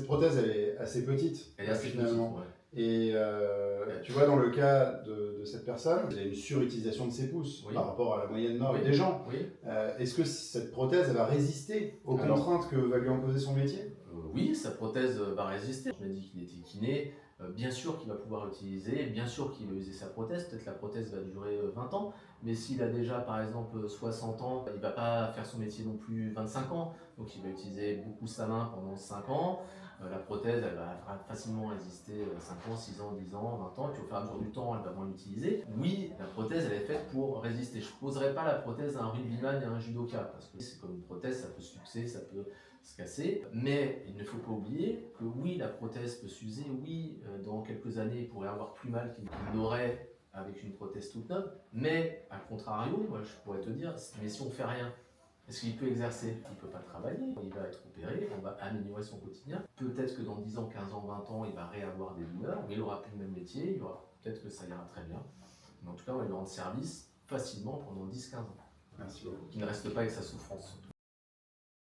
prothèse, elle est assez petite, Elle est assez finalement. petite, ouais. Et tu vois, dans le cas de cette personne, il y a une surutilisation de ses pouces Oui. par rapport à la moyenne norme Oui. des gens. Oui. Est-ce que cette prothèse, elle va résister aux contraintes que va lui imposer son métier? Oui, sa prothèse va résister. Je m'ai dit qu'il était kiné, bien sûr qu'il va pouvoir l'utiliser, bien sûr qu'il va user sa prothèse, peut-être la prothèse va durer 20 ans, mais s'il a déjà par exemple 60 ans, il ne va pas faire son métier non plus 25 ans, donc il va utiliser beaucoup sa main pendant 5 ans. La prothèse, elle va facilement résister 5 ans, 6 ans, 10 ans, 20 ans, et puis au fur et à mesure du temps, elle va moins l'utiliser. Oui, la prothèse, elle est faite pour résister. Je ne poserai pas la prothèse à un rugbyman et à un judoka, parce que c'est comme une prothèse, ça peut se luxer, ça peut se casser, mais il ne faut pas oublier que oui, la prothèse peut s'user, oui, dans quelques années, il pourrait avoir plus mal qu'il n'aurait avec une prothèse toute neuve, mais à contrario, moi je pourrais te dire, mais si on fait rien, est-ce qu'il peut exercer? Il ne peut pas travailler, il va être opéré, on va améliorer son quotidien. Peut-être que dans 10 ans, 15 ans, 20 ans, il va réavoir des douleurs, mais il n'aura plus le même métier, peut-être que ça ira très bien. Mais en tout cas, on va lui rendre service facilement pendant 10-15 ans. Merci beaucoup. Qu'il ne reste pas avec sa souffrance.